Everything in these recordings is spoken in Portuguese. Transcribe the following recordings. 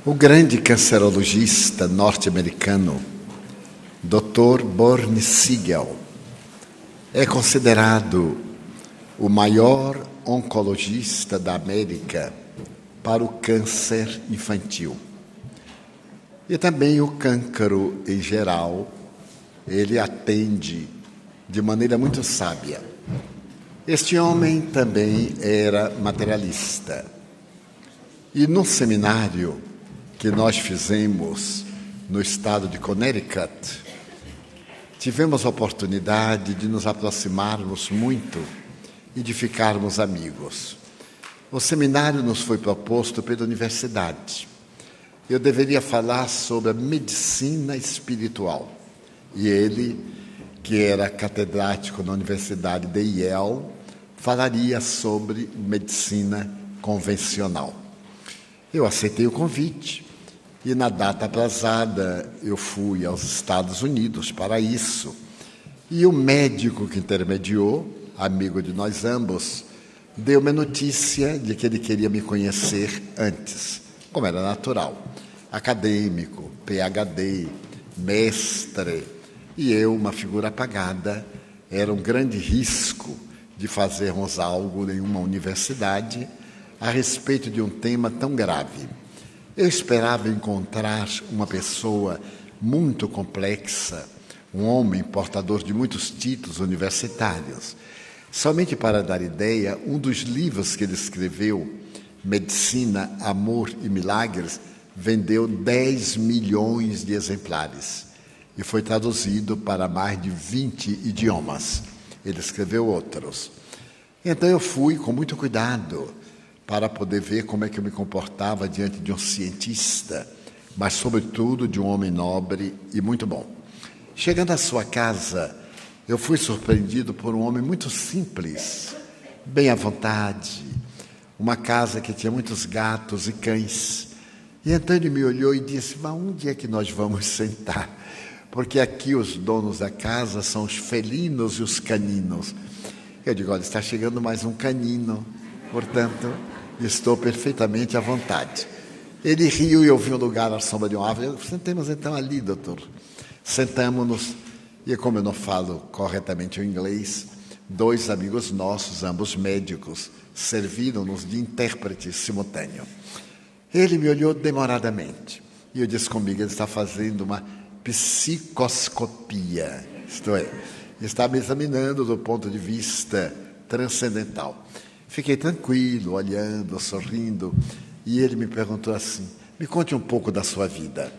O grande cancerologista norte-americano, Dr. Bernie Siegel, é considerado o maior oncologista da América para o câncer infantil. E também o cancro em geral, ele atende de maneira muito sábia. Este homem também era materialista. E no seminário que nós fizemos no estado de Connecticut, tivemos a oportunidade de nos aproximarmos muito e de ficarmos amigos. O seminário nos foi proposto pela universidade. Eu deveria falar sobre a medicina espiritual. E ele, que era catedrático na Universidade de Yale, falaria sobre medicina convencional. Eu aceitei o convite e, na data aprazada, eu fui aos Estados Unidos para isso. E o médico que intermediou, amigo de nós ambos, deu-me notícia de que ele queria me conhecer antes, como era natural. Acadêmico, PhD, mestre, e eu, uma figura apagada, era um grande risco de fazermos algo em uma universidade a respeito de um tema tão grave. Eu esperava encontrar uma pessoa muito complexa, um homem portador de muitos títulos universitários. Somente para dar ideia, um dos livros que ele escreveu, Medicina, Amor e Milagres, vendeu 10 milhões de exemplares e foi traduzido para mais de 20 idiomas. Ele escreveu outros. Então eu fui com muito cuidado para poder ver como é que eu me comportava diante de um cientista, mas, sobretudo, de um homem nobre e muito bom. Chegando à sua casa, eu fui surpreendido por um homem muito simples, bem à vontade, uma casa que tinha muitos gatos e cães. E então ele me olhou e disse: mas onde é que nós vamos sentar? Porque aqui os donos da casa são os felinos e os caninos. Eu digo: olha, está chegando mais um canino, portanto, estou perfeitamente à vontade. Ele riu e eu vi um lugar à sombra de uma árvore. Sentemos então ali, doutor. Sentamos-nos, e como eu não falo corretamente o inglês, dois amigos nossos, ambos médicos, serviram-nos de intérprete simultâneo. Ele me olhou demoradamente e eu disse comigo: ele está fazendo uma psicoscopia, isto é, está me examinando do ponto de vista transcendental. Fiquei tranquilo, olhando, sorrindo, e ele me perguntou assim: me conte um pouco da sua vida.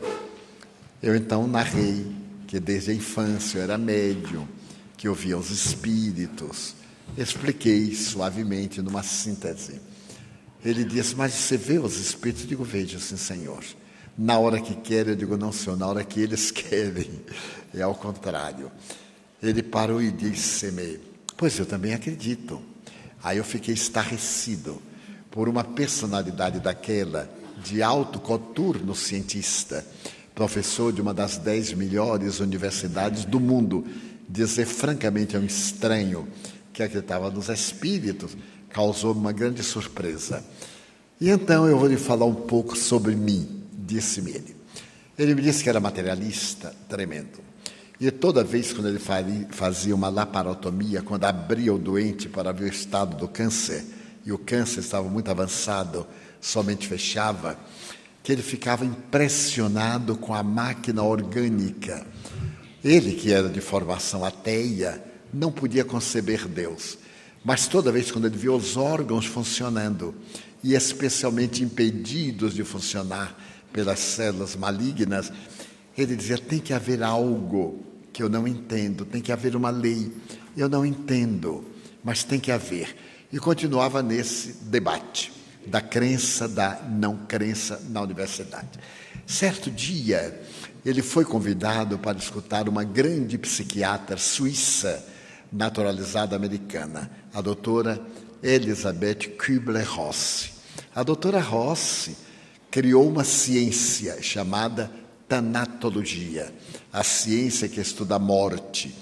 Eu então narrei que desde a infância eu era médium, que eu via os espíritos, expliquei suavemente numa síntese. Ele disse: mas você vê os espíritos? Eu digo: vejo, sim, senhor. Na hora que querem, eu digo: não, senhor, na hora que eles querem. É ao contrário. Ele parou e disse-me: pois eu também acredito. Aí eu fiquei estarrecido por uma personalidade daquela, de alto coturno cientista, professor de uma das 10 melhores universidades do mundo, dizer francamente a um estranho que acreditava nos espíritos, causou uma grande surpresa. E então eu vou lhe falar um pouco sobre mim, disse-me ele. Ele me disse que era materialista, tremendo. E toda vez quando ele fazia uma laparotomia, quando abria o doente para ver o estado do câncer, e o câncer estava muito avançado, somente fechava, que ele ficava impressionado com a máquina orgânica. Ele, que era de formação ateia, não podia conceber Deus. Mas toda vez quando ele via os órgãos funcionando, e especialmente impedidos de funcionar pelas células malignas, ele dizia: tem que haver algo que eu não entendo, tem que haver uma lei, eu não entendo, mas tem que haver. E continuava nesse debate da crença, da não crença na universidade. Certo dia, ele foi convidado para escutar uma grande psiquiatra suíça, naturalizada americana, a doutora Elisabeth Kübler-Ross. A doutora Ross criou uma ciência chamada tanatologia, a ciência que estuda a morte.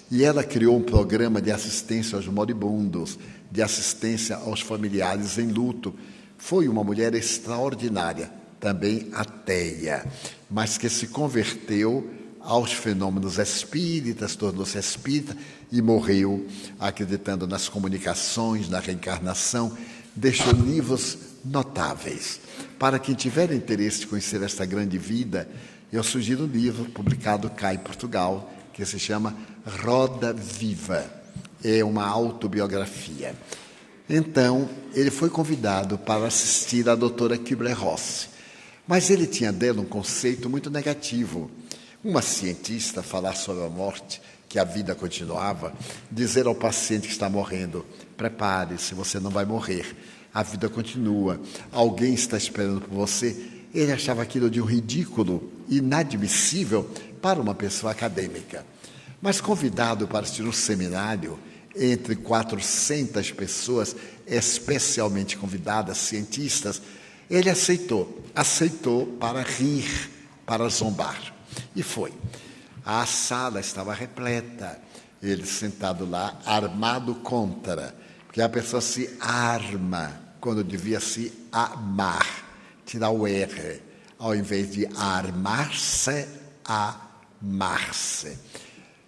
E ela criou um programa de assistência aos moribundos, de assistência aos familiares em luto. Foi uma mulher extraordinária. também ateia, mas que se converteu aos fenômenos espíritas, tornou-se espírita e morreu acreditando nas comunicações, na reencarnação. Deixou livros notáveis. Para quem tiver interesse de conhecer esta grande vida, eu sugiro um livro publicado cá em Portugal, que se chama Roda Viva. É uma autobiografia. Então, ele foi convidado para assistir à doutora Kübler-Ross. Mas ele tinha dela um conceito muito negativo. Uma cientista falar sobre a morte, que a vida continuava, dizer ao paciente que está morrendo, prepare-se, você não vai morrer, a vida continua, alguém está esperando por você. Ele achava aquilo de um ridículo, inadmissível para uma pessoa acadêmica. Mas convidado para assistir um seminário, entre 400 pessoas, especialmente convidadas, cientistas, ele aceitou para rir, para zombar. E foi. A sala estava repleta, ele sentado lá, armado contra, porque a pessoa se arma quando devia se amar, tirar o R, ao invés de armar-se, amar-se.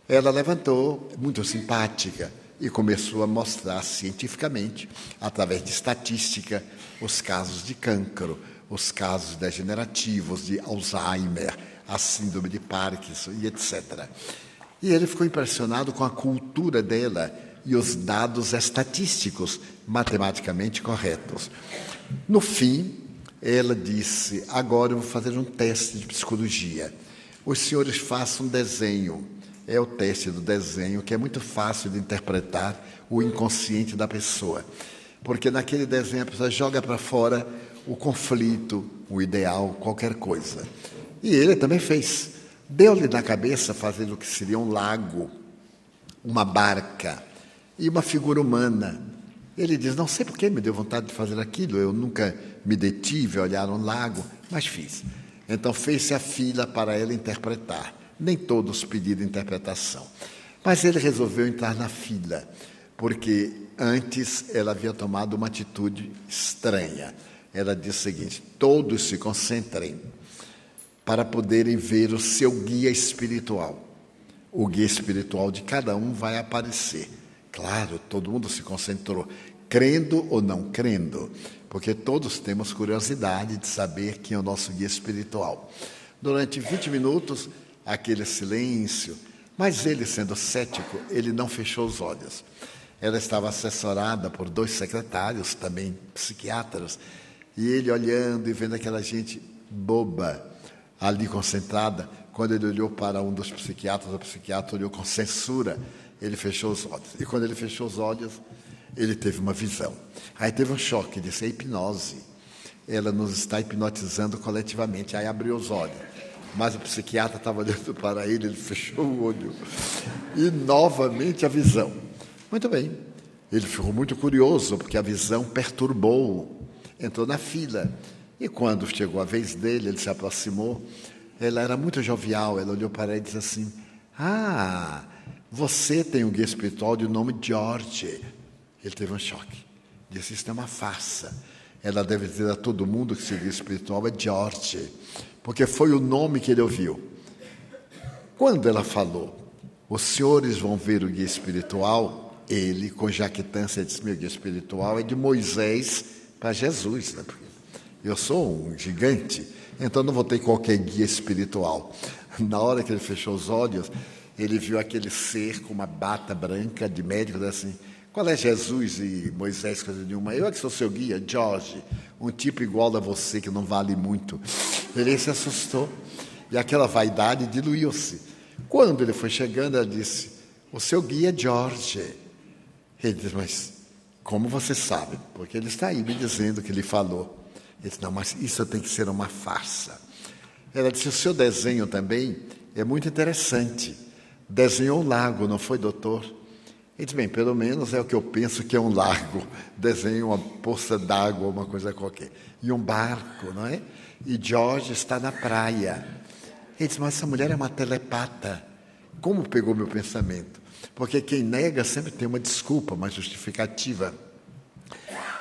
Ela levantou, muito simpática, e começou a mostrar cientificamente, através de estatística, os casos de cancro, os casos degenerativos, de Alzheimer, a síndrome de Parkinson e etc. E ele ficou impressionado com a cultura dela e os dados estatísticos matematicamente corretos. No fim, ela disse, agora eu vou fazer um teste de psicologia. Os senhores façam um desenho. É o teste do desenho, que é muito fácil de interpretar o inconsciente da pessoa. Porque naquele desenho a pessoa joga para fora o conflito, o ideal, qualquer coisa. E ele também fez. Deu-lhe na cabeça fazer o que seria um lago, uma barca e uma figura humana. Ele diz, não sei por que me deu vontade de fazer aquilo, eu nunca me detive a olhar um lago, mas fiz. Então fez-se a fila para ela interpretar. Nem todos pediram interpretação. Mas ele resolveu entrar na fila, porque antes ela havia tomado uma atitude estranha. Ela disse o seguinte, todos se concentrem para poderem ver o seu guia espiritual. O guia espiritual de cada um vai aparecer. Claro, todo mundo se concentrou, crendo ou não crendo, porque todos temos curiosidade de saber quem é o nosso guia espiritual. Durante 20 minutos, aquele silêncio, mas ele, sendo cético, ele não fechou os olhos. Ela estava assessorada por 2 secretários, também psiquiatras, e ele olhando e vendo aquela gente boba, ali concentrada, quando ele olhou para um dos psiquiatras, o psiquiatra olhou com censura, ele fechou os olhos. E quando ele fechou os olhos, ele teve uma visão. Aí teve um choque, disse, é hipnose. Ela nos está hipnotizando coletivamente. Aí abriu os olhos. Mas o psiquiatra estava olhando para ele, ele fechou o olho. E novamente a visão. Muito bem. Ele ficou muito curioso, porque a visão perturbou. Entrou na fila. E quando chegou a vez dele, ele se aproximou. Ela era muito jovial, ela olhou para ele e disse assim, ah, você tem um guia espiritual de nome George. Ele teve um choque. Disse, isso é uma farsa. Ela deve dizer a todo mundo que seu guia espiritual é George, porque foi o nome que ele ouviu. Quando ela falou, os senhores vão ver o guia espiritual, ele, com jactância, disse, meu guia espiritual é de Moisés para Jesus, né? Eu sou um gigante, então não vou ter qualquer guia espiritual. Na hora que ele fechou os olhos, ele viu aquele ser com uma bata branca de médico, assim, qual é Jesus e Moisés, coisa nenhuma? Eu é que sou seu guia, George, um tipo igual a você, que não vale muito. Ele se assustou, e aquela vaidade diluiu-se. Quando ele foi chegando, ela disse, o seu guia é George. Ele disse, mas como você sabe? Porque ele está aí me dizendo que ele falou. Ele disse, não, mas isso tem que ser uma farsa. Ela disse, o seu desenho também é muito interessante. Desenhou um lago, não foi, doutor? Ele disse, bem, pelo menos é o que eu penso que é um lago. Desenho uma poça d'água, uma coisa qualquer. E um barco, não é? E George está na praia. Ele disse, mas essa mulher é uma telepata. Como pegou meu pensamento? Porque quem nega sempre tem uma desculpa, uma justificativa.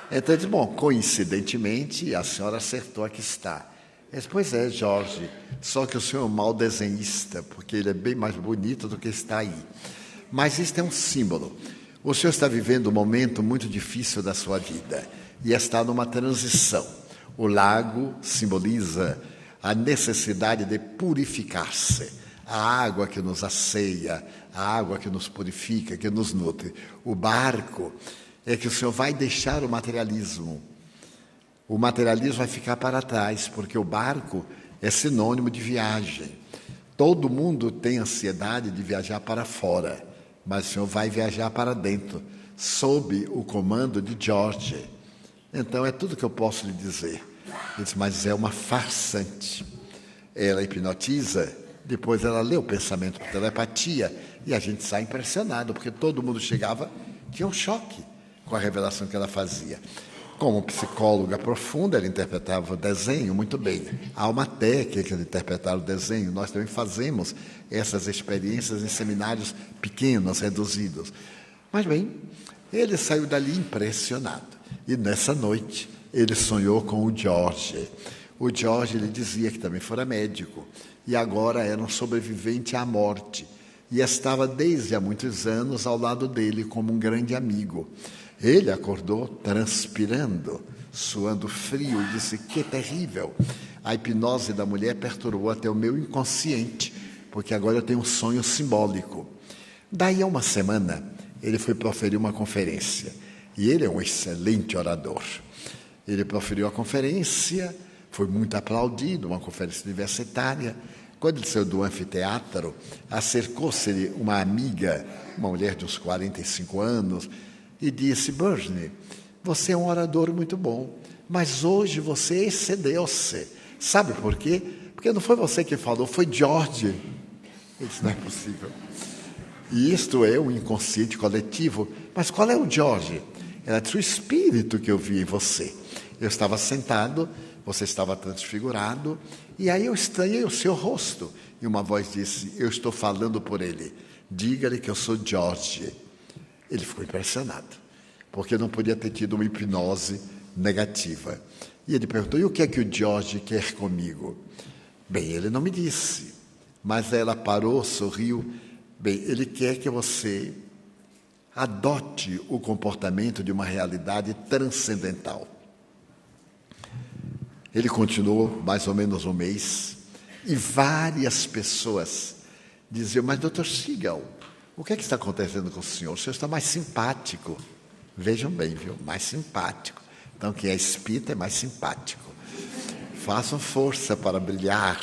Então ele disse, bom, coincidentemente, a senhora acertou, aqui está. Disse, pois é, Jorge, só que o senhor é um mau desenhista, porque ele é bem mais bonito do que está aí. Mas isto é um símbolo. O senhor está vivendo um momento muito difícil da sua vida e está numa transição. O lago simboliza a necessidade de purificar-se. A água que nos asseia, a água que nos purifica, que nos nutre. O barco é que o senhor vai deixar o materialismo. O materialismo vai ficar para trás, porque o barco é sinônimo de viagem. Todo mundo tem ansiedade de viajar para fora, mas o senhor vai viajar para dentro, sob o comando de George. Então é tudo que eu posso lhe dizer. Ele disse, mas é uma farsante. Ela hipnotiza, depois ela lê o pensamento por telepatia, e a gente sai impressionado, porque todo mundo chegava, tinha um choque com a revelação que ela fazia. Como psicóloga profunda, ela interpretava o desenho muito bem. Há uma técnica de interpretar o desenho. Nós também fazemos essas experiências em seminários pequenos, reduzidos. Mas bem, ele saiu dali impressionado. E nessa noite, ele sonhou com o George. O George lhe dizia que também fora médico. E agora era um sobrevivente à morte. E estava desde há muitos anos ao lado dele como um grande amigo. Ele acordou transpirando, suando frio, e disse, que terrível. A hipnose da mulher perturbou até o meu inconsciente, porque agora eu tenho um sonho simbólico. Daí a uma semana, ele foi proferir uma conferência. E ele é um excelente orador. Ele proferiu a conferência, foi muito aplaudido, uma conferência universitária. Quando ele saiu do anfiteatro, acercou-se-lhe uma amiga, uma mulher de uns 45 anos, e disse, Burge, você é um orador muito bom, mas hoje você excedeu-se. Sabe por quê? Porque não foi você que falou, foi George. Isso não é possível. E isto é um inconsciente coletivo. Mas qual é o George? Era o espírito que eu vi em você. Eu estava sentado, você estava transfigurado, e aí eu estranhei o seu rosto. E uma voz disse, eu estou falando por ele. Diga-lhe que eu sou George. Ele ficou impressionado, porque não podia ter tido uma hipnose negativa. E ele perguntou, e o que é que o George quer comigo? Bem, ele não me disse, mas ela parou, sorriu. Bem, ele quer que você adote o comportamento de uma realidade transcendental. Ele continuou mais ou menos um mês, e várias pessoas diziam, mas Dr. Siegel, o que é que está acontecendo com o senhor? O senhor está mais simpático. Vejam bem, viu? Mais simpático. Então, quem é espírita é mais simpático. Façam força para brilhar,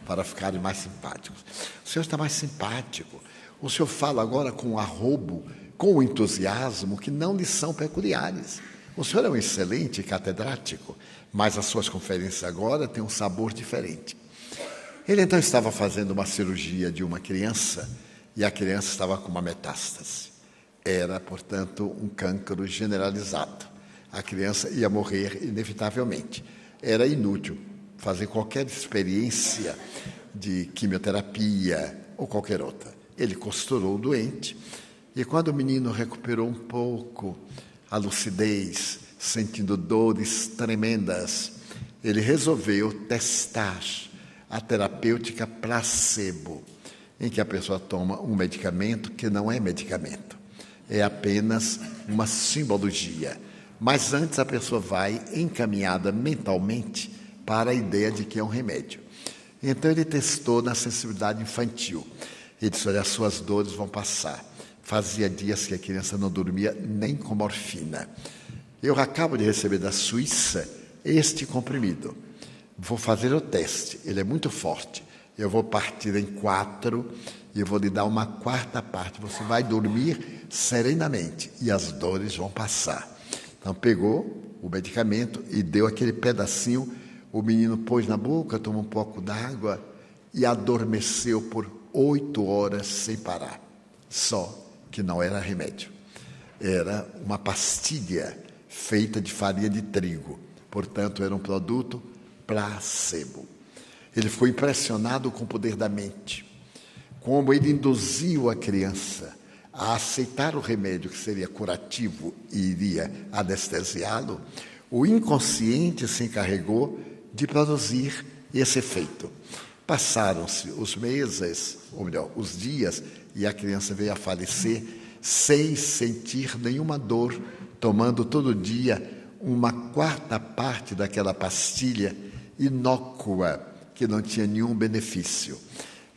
para ficarem mais simpáticos. O senhor está mais simpático. O senhor fala agora com arrobo, com entusiasmo, que não lhe são peculiares. O senhor é um excelente catedrático, mas as suas conferências agora têm um sabor diferente. Ele então estava fazendo uma cirurgia de uma criança, e a criança estava com uma metástase. Era, portanto, um cancro generalizado. A criança ia morrer inevitavelmente. Era inútil fazer qualquer experiência de quimioterapia ou qualquer outra. Ele costurou o doente, e quando o menino recuperou um pouco a lucidez, sentindo dores tremendas, ele resolveu testar a terapêutica placebo, em que a pessoa toma um medicamento que não é medicamento, é apenas uma simbologia. Mas antes a pessoa vai encaminhada mentalmente para a ideia de que é um remédio. Então ele testou na sensibilidade infantil. Ele disse, olha, as suas dores vão passar. Fazia dias que a criança não dormia nem com morfina. Eu acabo de receber da Suíça este comprimido. Vou fazer o teste, ele é muito forte. Eu vou partir em 4 e eu vou lhe dar uma 4ª parte. Você vai dormir serenamente e as dores vão passar. Então pegou o medicamento e deu aquele pedacinho. O menino pôs na boca, tomou um pouco d'água e adormeceu por 8 horas sem parar. Só que não era remédio. Era uma pastilha feita de farinha de trigo. Portanto, era um produto placebo. Ele ficou impressionado com o poder da mente. Como ele induziu a criança a aceitar o remédio que seria curativo e iria anestesiá-lo, o inconsciente se encarregou de produzir esse efeito. Passaram-se os meses, ou melhor, os dias, e a criança veio a falecer sem sentir nenhuma dor, tomando todo dia uma quarta parte daquela pastilha inócua, que não tinha nenhum benefício.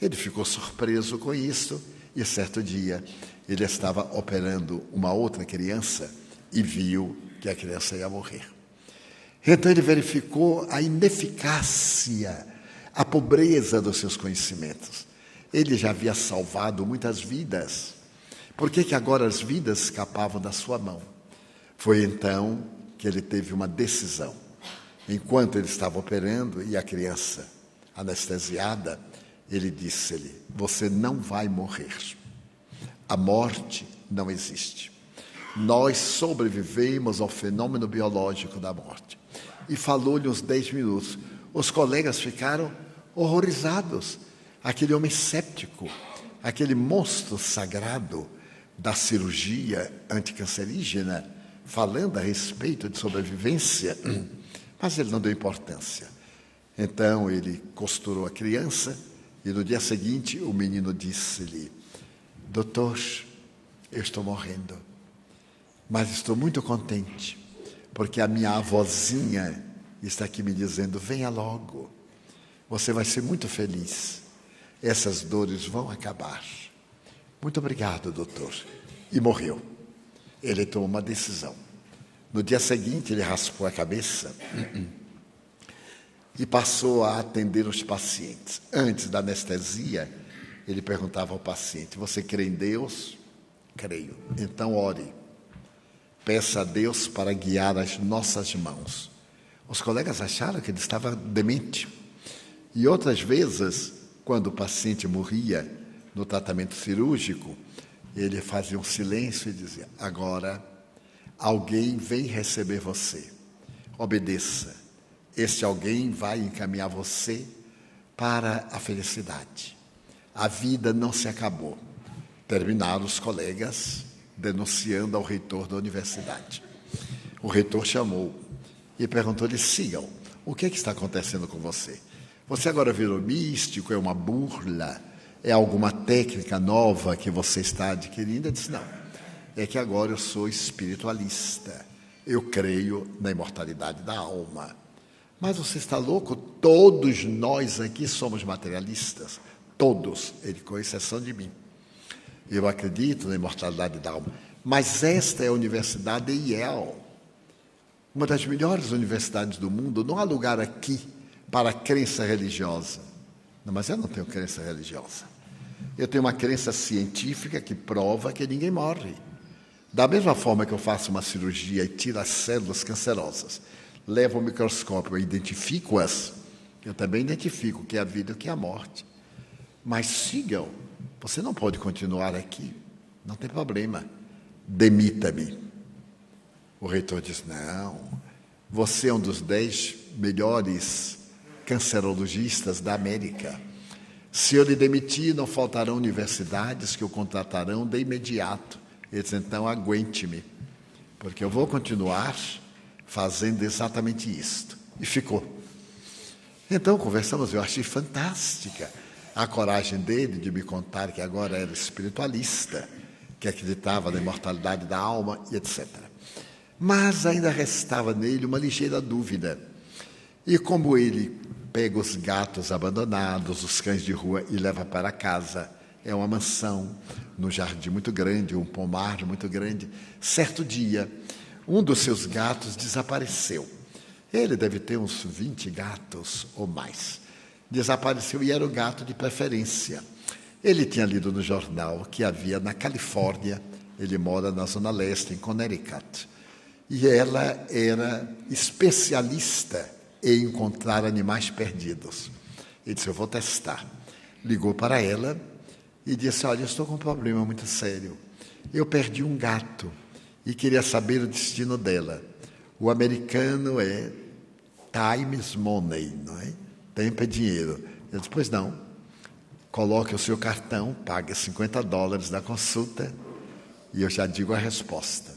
Ele ficou surpreso com isso, e certo dia ele estava operando uma outra criança e viu que a criança ia morrer. Então ele verificou a ineficácia, a pobreza dos seus conhecimentos. Ele já havia salvado muitas vidas. Por que agora as vidas escapavam da sua mão? Foi então que ele teve uma decisão. Enquanto ele estava operando e a criança anestesiada, ele disse-lhe: você não vai morrer. A morte não existe. Nós sobrevivemos ao fenômeno biológico da morte. E falou-lhe uns 10 minutos. Os colegas ficaram horrorizados. Aquele homem séptico, aquele monstro sagrado da cirurgia anticancerígena, falando a respeito de sobrevivência, mas ele não deu importância. Então ele costurou a criança e no dia seguinte o menino disse-lhe: doutor, eu estou morrendo, mas estou muito contente, porque a minha avózinha está aqui me dizendo: venha logo, você vai ser muito feliz, essas dores vão acabar. Muito obrigado, doutor. E morreu. Ele tomou uma decisão. No dia seguinte, ele raspou a cabeça e passou a atender os pacientes. Antes da anestesia, ele perguntava ao paciente: você crê em Deus? Creio. Então ore. Peça a Deus para guiar as nossas mãos. Os colegas acharam que ele estava demente. E outras vezes, quando o paciente morria no tratamento cirúrgico, ele fazia um silêncio e dizia: agora alguém vem receber você. Obedeça. Este alguém vai encaminhar você para a felicidade. A vida não se acabou. Terminaram os colegas denunciando ao reitor da universidade. O reitor chamou e perguntou-lhe: sigam, o que está acontecendo com você? Você agora virou místico, é uma burla, é alguma técnica nova que você está adquirindo? Ele disse: não, é que agora eu sou espiritualista, eu creio na imortalidade da alma. Mas você está louco? Todos nós aqui somos materialistas, todos, ele com exceção de mim. Eu acredito na imortalidade da alma, mas esta é a Universidade de Yale, uma das melhores universidades do mundo. Não há lugar aqui para crença religiosa. Não, mas eu não tenho crença religiosa. Eu tenho uma crença científica que prova que ninguém morre. Da mesma forma que eu faço uma cirurgia e tiro as células cancerosas, levo o microscópio e identifico-as, eu também identifico o que é a vida e o que é a morte. Mas sigam, você não pode continuar aqui, não tem problema, demita-me. O reitor diz: não, você é um dos 10 melhores cancerologistas da América. Se eu lhe demitir, não faltarão universidades que o contratarão de imediato. Ele diz: então aguente-me, porque eu vou continuar fazendo exatamente isto. E ficou. Então conversamos, eu achei fantástica a coragem dele de me contar que agora era espiritualista, que acreditava na imortalidade da alma e etc. Mas ainda restava nele uma ligeira dúvida. E como ele pega os gatos abandonados, os cães de rua e leva para casa, é uma mansão, num jardim muito grande, um pomar muito grande. Certo dia, um dos seus gatos desapareceu. Ele deve ter uns 20 gatos ou mais. Desapareceu e era o gato de preferência. Ele tinha lido no jornal que havia na Califórnia, ele mora na Zona Leste, em Connecticut, e ela era especialista em encontrar animais perdidos. Ele disse: eu vou testar. Ligou para ela e disse: olha, eu estou com um problema muito sério. Eu perdi um gato e queria saber o destino dela. O americano é time is money, não é? Tempo é dinheiro. Eu disse: pois não. Coloque o seu cartão, pague $50 da consulta e eu já digo a resposta.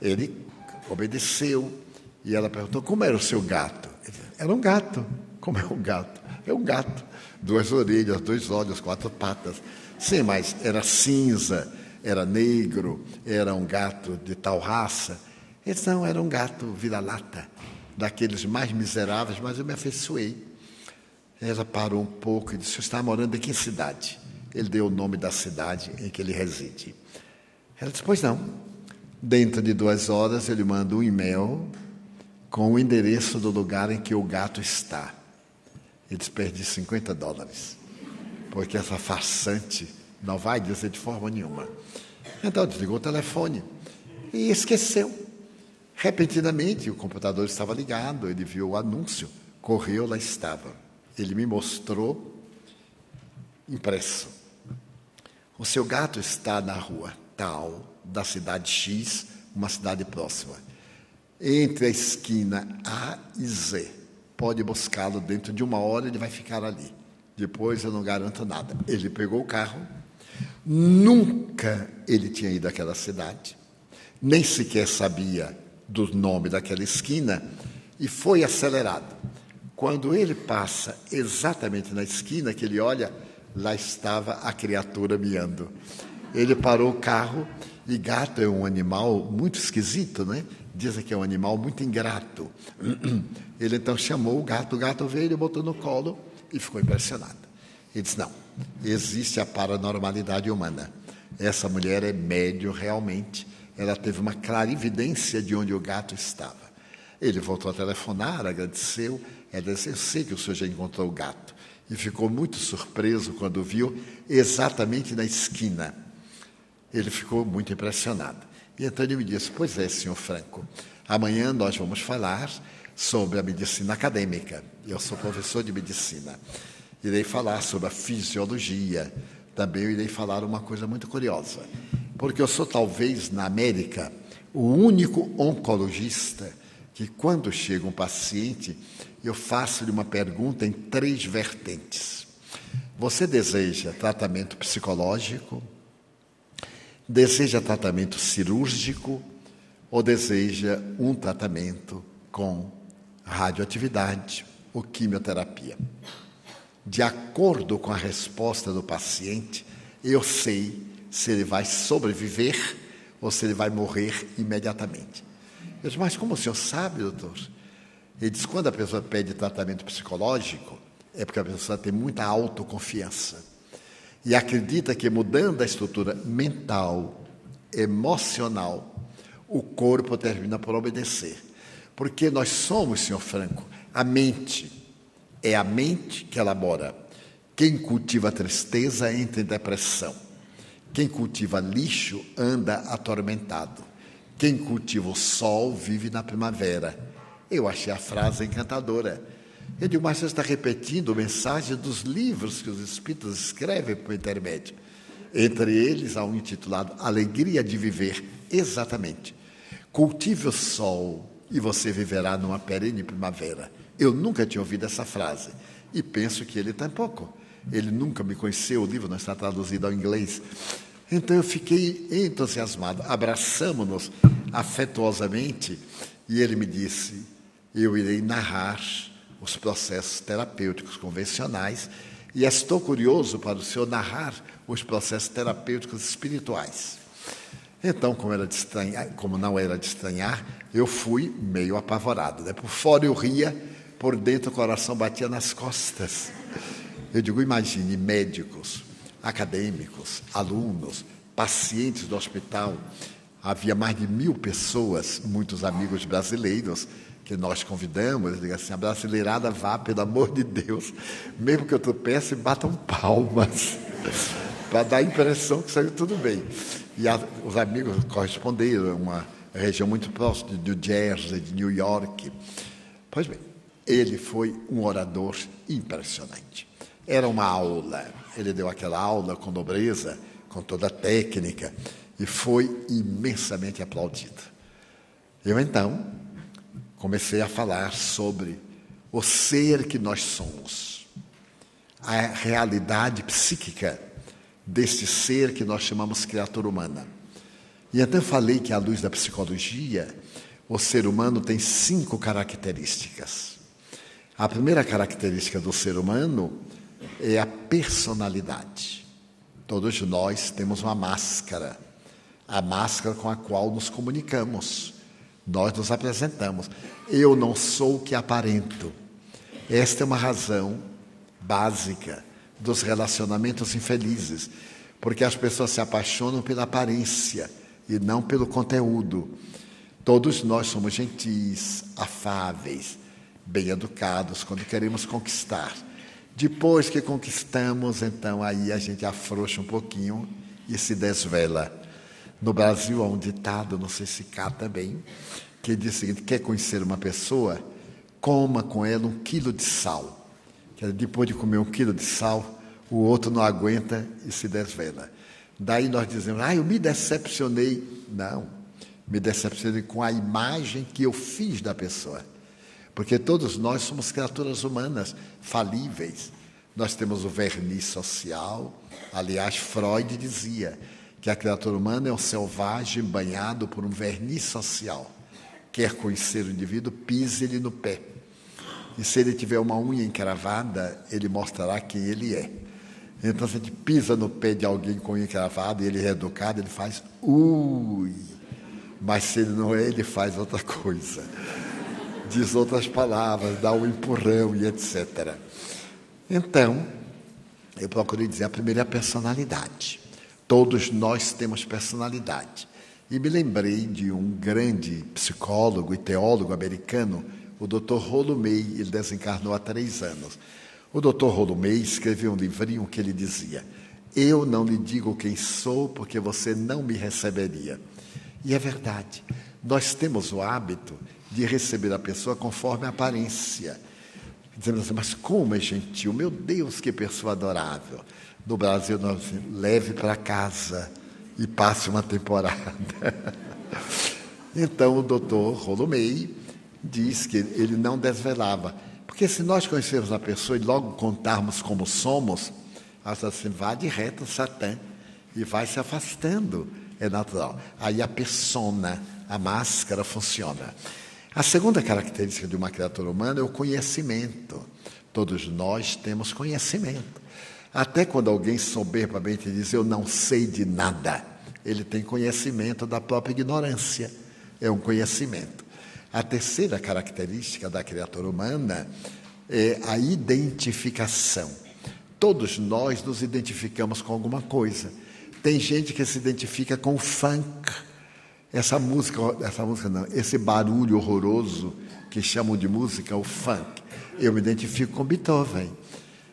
Ele obedeceu e ela perguntou: como era o seu gato? Ele disse: era um gato. Como é um gato? É um gato. 2 orelhas, 2 olhos, 4 patas. Sim, mas era cinza, era negro, era um gato de tal raça. Então, era um gato vira-lata, daqueles mais miseráveis, mas eu me afeiçoei. Ela parou um pouco e disse: "Você está morando em que cidade?" Ele deu o nome da cidade em que ele reside. Ela disse: "Pois não. Dentro de 2 horas ele manda um e-mail com o endereço do lugar em que o gato está." Ele disse: "Perdi $50, porque essa farsante não vai dizer de forma nenhuma." Então desligou o telefone e esqueceu. Repentinamente, o computador estava ligado, ele viu o anúncio, correu, lá estava. Ele me mostrou impresso: "O seu gato está na rua tal, da cidade X, uma cidade próxima. Entre a esquina A e Z. Pode buscá-lo dentro de 1 hora, ele vai ficar ali. Depois eu não garanto nada." Ele pegou o carro, nunca ele tinha ido àquela cidade, nem sequer sabia do nome daquela esquina, e foi acelerado. Quando ele passa exatamente na esquina que ele olha, lá estava a criatura miando. Ele parou o carro, e gato é um animal muito esquisito, né? Dizem que é um animal muito ingrato. Ele então chamou o gato veio, ele botou no colo e ficou impressionado. Ele disse: "Não, existe a paranormalidade humana. Essa mulher é médium realmente. Ela teve uma clarividência de onde o gato estava." Ele voltou a telefonar, agradeceu. Ela disse: "Eu sei que o senhor já encontrou o gato." E ficou muito surpreso quando viu exatamente na esquina. Ele ficou muito impressionado. E então ele me disse: "Pois é, senhor Franco, amanhã nós vamos falar sobre a medicina acadêmica. Eu sou professor de medicina. Irei falar sobre a fisiologia. Também eu irei falar uma coisa muito curiosa, porque eu sou talvez na América o único oncologista que, quando chega um paciente, eu faço-lhe uma pergunta em 3 vertentes. Você deseja tratamento psicológico? Deseja tratamento cirúrgico? Ou deseja um tratamento com radioatividade ou quimioterapia? De acordo com a resposta do paciente, eu sei se ele vai sobreviver ou se ele vai morrer imediatamente. Eu disse: "Mas como o senhor sabe, doutor?" Ele disse: "Quando a pessoa pede tratamento psicológico, é porque a pessoa tem muita autoconfiança e acredita que, mudando a estrutura mental, emocional, o corpo termina por obedecer. Porque nós somos, senhor Franco, a mente. É a mente que elabora. Quem cultiva tristeza entra em depressão. Quem cultiva lixo anda atormentado. Quem cultiva o sol vive na primavera." Eu achei a frase encantadora. Eu digo: "Mas você está repetindo mensagem dos livros que os espíritas escrevem por intermédio." Entre eles há um intitulado Alegria de Viver. Exatamente. Cultive o sol e você viverá numa perene primavera. Eu nunca tinha ouvido essa frase e penso que ele tampouco. Ele nunca me conheceu, o livro não está traduzido ao inglês. Então eu fiquei entusiasmado, abraçamo-nos afetuosamente e ele me disse: "Eu irei narrar os processos terapêuticos convencionais e estou curioso para o senhor narrar os processos terapêuticos espirituais." Então, como não era de estranhar, eu fui meio apavorado, né? Por fora eu ria, por dentro o coração batia nas costas. Eu digo: imagine médicos, acadêmicos, alunos, pacientes do hospital. Havia mais de 1000 pessoas, muitos amigos brasileiros, que nós convidamos. Eu digo assim: a brasileirada vá, pelo amor de Deus, mesmo que eu tropece, batam palmas, para dar a impressão que saiu tudo bem. E os amigos corresponderam, uma região muito próxima de New Jersey, de New York. Pois bem, ele foi um orador impressionante. Era uma aula, ele deu aquela aula com nobreza, com toda a técnica, e foi imensamente aplaudido. Eu, então, comecei a falar sobre o ser que nós somos, a realidade psíquica deste ser que nós chamamos criatura humana. E então falei que, à luz da psicologia, o ser humano tem 5 características. A primeira característica do ser humano é a personalidade. Todos nós temos uma máscara, a máscara com a qual nos comunicamos. Nós nos apresentamos. Eu não sou o que aparento. Esta é uma razão básica dos relacionamentos infelizes, porque as pessoas se apaixonam pela aparência e não pelo conteúdo. Todos nós somos gentis, afáveis, bem-educados quando queremos conquistar. Depois que conquistamos, então aí a gente afrouxa um pouquinho e se desvela. No Brasil há um ditado, não sei se cá também, que diz o seguinte: quer conhecer uma pessoa, coma com ela 1 quilo de sal. Depois de comer 1 quilo de sal, o outro não aguenta e se desvela. Daí nós dizemos, eu me decepcionei. Não, me decepcionei com a imagem que eu fiz da pessoa. Porque todos nós somos criaturas humanas, falíveis. Nós temos o verniz social. Aliás, Freud dizia que a criatura humana é um selvagem banhado por um verniz social. Quer conhecer o indivíduo, pise-lhe no pé. E se ele tiver uma unha encravada, ele mostrará quem ele é. Então, se a gente pisa no pé de alguém com unha encravada e ele é educado, ele faz ui. Mas se ele não é, ele faz outra coisa. Diz outras palavras, dá um empurrão e etc. Então, eu procurei dizer, a primeira é a personalidade. Todos nós temos personalidade. E me lembrei de um grande psicólogo e teólogo americano, o Dr. Rollo May. Ele desencarnou há 3 anos. O Dr. Rollo May escreveu um livrinho que ele dizia: eu não lhe digo quem sou porque você não me receberia. E é verdade. Nós temos o hábito de receber a pessoa conforme a aparência. Dizemos assim, mas como é gentil, meu Deus, que pessoa adorável. No Brasil, nós leve para casa e passe uma temporada. Então, o doutor Rollo May diz que ele não desvelava. Porque se nós conhecermos a pessoa e logo contarmos como somos, assim, vá de reto Satã e vai se afastando. É natural. Aí a persona, a máscara funciona. A segunda característica de uma criatura humana é o conhecimento. Todos nós temos conhecimento. Até quando alguém soberbamente diz, eu não sei de nada, ele tem conhecimento da própria ignorância. É um conhecimento. A terceira característica da criatura humana é a identificação. Todos nós nos identificamos com alguma coisa. Tem gente que se identifica com o funk. Esse barulho horroroso que chamam de música, o funk. Eu me identifico com Beethoven.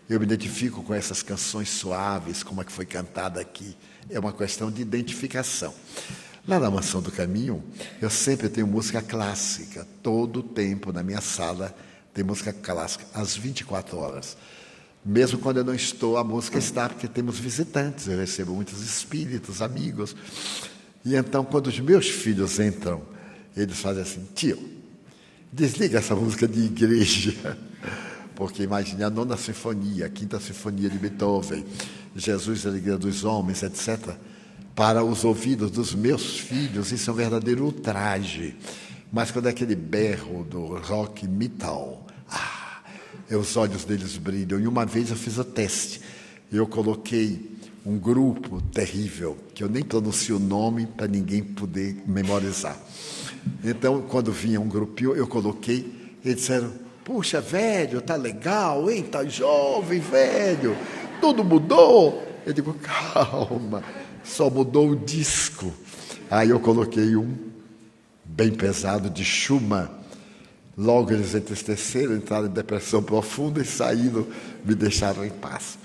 Eu me identifico com essas canções suaves, como a que foi cantada aqui. É uma questão de identificação. Lá na Mansão do Caminho, eu sempre tenho música clássica. Todo o tempo na minha sala tem música clássica, às 24 horas. Mesmo quando eu não estou, a música está, porque temos visitantes. Eu recebo muitos espíritos, amigos. E então, quando os meus filhos entram, eles fazem assim, tio, desliga essa música de igreja. Porque imagine a 9ª Sinfonia, a 5ª Sinfonia de Beethoven, Jesus, a Alegria dos Homens, etc. Para os ouvidos dos meus filhos, isso é um verdadeiro ultraje. Mas quando é aquele berro do rock metal, os olhos deles brilham. E uma vez eu fiz o teste. Eu coloquei um grupo terrível, que eu nem pronuncio o nome para ninguém poder memorizar. Então, quando vinha um grupinho, eu coloquei, eles disseram, puxa, velho, tá legal, hein? Tá jovem, velho, tudo mudou. Eu digo, calma, só mudou o disco. Aí eu coloquei um bem pesado de Schumann. Logo eles entristeceram, entraram em depressão profunda e saíram, me deixaram em paz.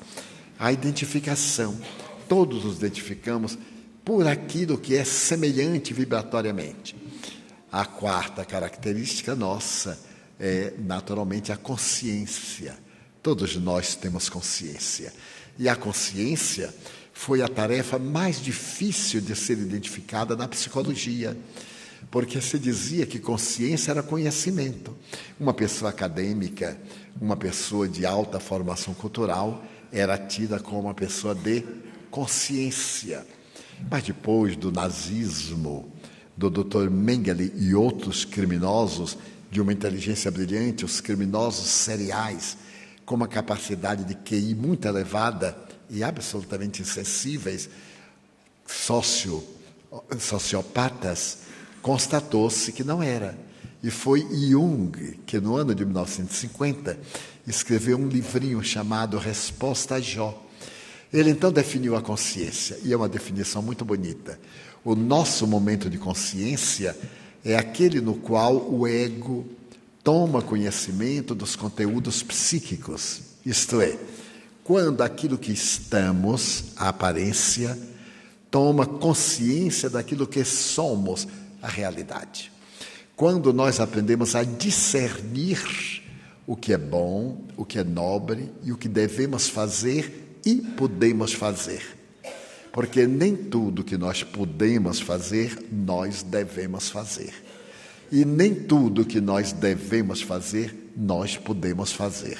A identificação. Todos nos identificamos por aquilo que é semelhante vibratoriamente. A quarta característica nossa é, naturalmente, a consciência. Todos nós temos consciência. E a consciência foi a tarefa mais difícil de ser identificada na psicologia, porque se dizia que consciência era conhecimento. Uma pessoa acadêmica, uma pessoa de alta formação cultural, era tida como uma pessoa de consciência. Mas depois do nazismo, do Dr. Mengele e outros criminosos de uma inteligência brilhante, os criminosos seriais, com uma capacidade de QI muito elevada e absolutamente insensíveis, sociopatas, constatou-se que não era. E foi Jung que, no ano de 1950, escreveu um livrinho chamado Resposta a Jó. Ele então definiu a consciência, e é uma definição muito bonita. O nosso momento de consciência é aquele no qual o ego toma conhecimento dos conteúdos psíquicos, isto é, quando aquilo que estamos, a aparência, toma consciência daquilo que somos, a realidade. Quando nós aprendemos a discernir o que é bom, o que é nobre e o que devemos fazer e podemos fazer. Porque nem tudo que nós podemos fazer, nós devemos fazer. E nem tudo que nós devemos fazer, nós podemos fazer.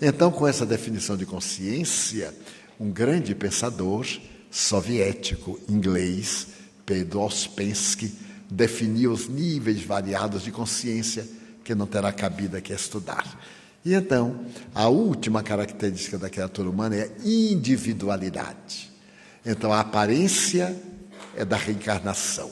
Então, com essa definição de consciência, um grande pensador soviético, inglês, Pedro Ouspensky, definiu os níveis variados de consciência que não terá cabida aqui estudar. E então, a última característica da criatura humana é a individualidade. Então, a aparência é da reencarnação.